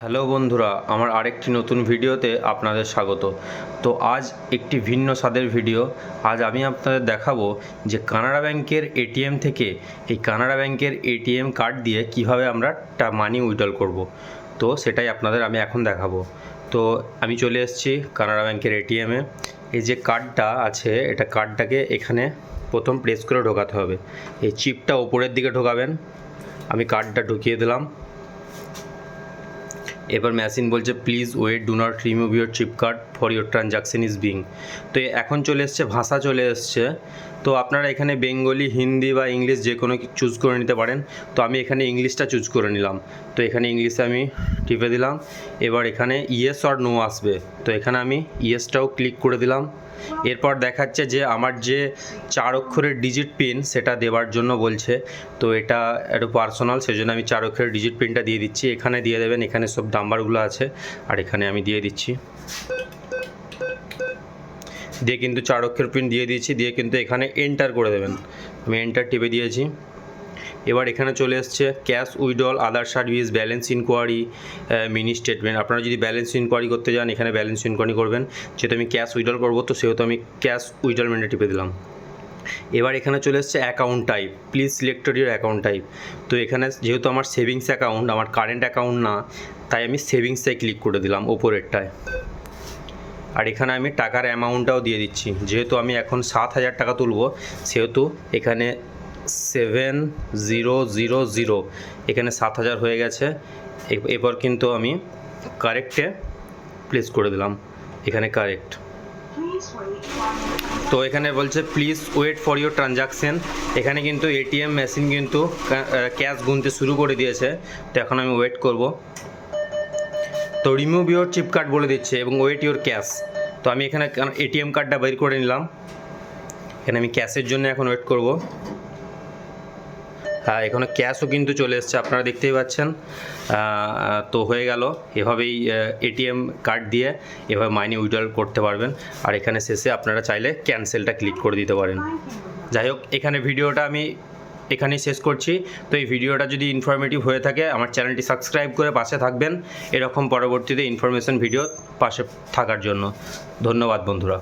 Hello বন্ধুরা, আমার আরেকটি নতুন ভিডিওতে আপনাদের স্বাগত। তো আজ একটি ভিন্ন স্বাদের ভিডিও। আজ আমি আপনাদের দেখাবো যে কানাড়া ব্যাংকের এটিএম থেকে এই কানাড়া ব্যাংকের এটিএম কার্ড দিয়ে কিভাবে আমরা মানি উইথড্রল করব। তো সেটাই আপনাদের আমি এখন দেখাবো। তো আমি চলে এসেছি কানাড়া ব্যাংকের এটিএমে। এই যে কার্ডটা আছে, এটা কার্ডটাকে এখানে প্রথম প্রেস করে ঢোকাতে হবে। এই চিপটা ওপরের দিকে ঢোকাবেন। আমি কার্ডটা ঢুকিয়ে দিলাম। এবার মেশিন বলছে please wait, do not remove your chip card for your transaction is being. তো এখন চলে এসছে, ভাষা চলে এসছে। তো আপনারা এখানে বেঙ্গলি, হিন্দি বা ইংলিশ যে কোনো চুজ করে নিতে পারেন। তো আমি এখানে ইংলিশটা চুজ করে নিলাম। তো এখানে ইংলিশে আমি টিপে দিলাম। এবার এখানে ইয়েস অর নো আসবে। তো এখানে আমি ইয়েসটাও ক্লিক করে দিলাম। এরপর দেখাচ্ছে যে আমার যে 4 অক্ষরের ডিজিট পিন সেটা দেওয়ার জন্য বলছে। তো এটা একটু পার্সোনাল, সেজন্য আমি 4 অক্ষরের ডিজিট পিনটা দিয়ে দিচ্ছি। এখানে দিয়ে দেবেন, এখানে সব নাম্বারগুলো আছে আর এখানে আমি দিয়ে দিচ্ছি। দিয়ে কিন্তু 4 অক্ষরের পিন দিয়ে দিয়েছি, দিয়ে কিন্তু এখানে এন্টার করে দেবেন। আমি এন্টার টিপে দিয়েছি। এবার এখানে চলে এসছে cash withdrawal, other service, balance inquiry, mini statement. আপনারা যদি ব্যালেন্স ইনকোয়ারি করতে যান এখানে ব্যালেন্স ইনকোয়ারি করবেন। যেহেতু আমি ক্যাশ উইথড্রল করবো তো সেহেতু আমি ক্যাশ উইথড্রলমেন্টে টিপে দিলাম। এবার এখানে চলে এসছে account type, please select your account type. তো এখানে যেহেতু আমার সেভিংস অ্যাকাউন্ট, আমার কারেন্ট অ্যাকাউন্ট না, তাই আমি সেভিংসটাই ক্লিক করে দিলাম ওপরেরটায়। আর এখানে আমি টাকার অ্যামাউন্টটাও দিয়ে দিচ্ছি। যেহেতু আমি এখন 7,000 টাকা তুলব সেহেতু এখানে 7000 এখানে 7,000 হয়ে গেছে। এরপর কিন্তু আমি কারেক্টে প্লেস করে দিলাম, এখানে কারেক্ট। তো এখানে বলছে please wait for your transaction. এখানে কিন্তু এটিএম মেশিন কিন্তু ক্যাশ গুনতে শুরু করে দিয়েছে। তো এখন আমি ওয়েট করব। তো রিমুভ ইউর চিপ কার্ড বলে দিচ্ছে এবং ওয়েট ইউর ক্যাশ। তো আমি এখানে এটিএম কার্ডটা বের করে নিলাম। এখানে আমি ক্যাশের জন্য এখন ওয়েট করব। হ্যাঁ, এখানে ক্যাশও কিন্তু চলে এসছে, আপনারা দেখতেই পাচ্ছেন। তো হয়ে গেল। এভাবেই এটিএম কার্ড দিয়ে এভাবে মানি উইথড্রল করতে পারবেন। আর এখানে শেষে আপনারা চাইলে ক্যান্সেলটা ক্লিক করে দিতে পারেন। যাই হোক, এখানে ভিডিওটা আমি এখানেই শেষ করছি। তো এই ভিডিওটা যদি ইনফরমেটিভ হয়ে থাকে আমার চ্যানেলটি সাবস্ক্রাইব করে পাশে থাকবেন এরকম পরবর্তীতে ইনফরমেশন ভিডিও পাশে থাকার জন্য। ধন্যবাদ বন্ধুরা।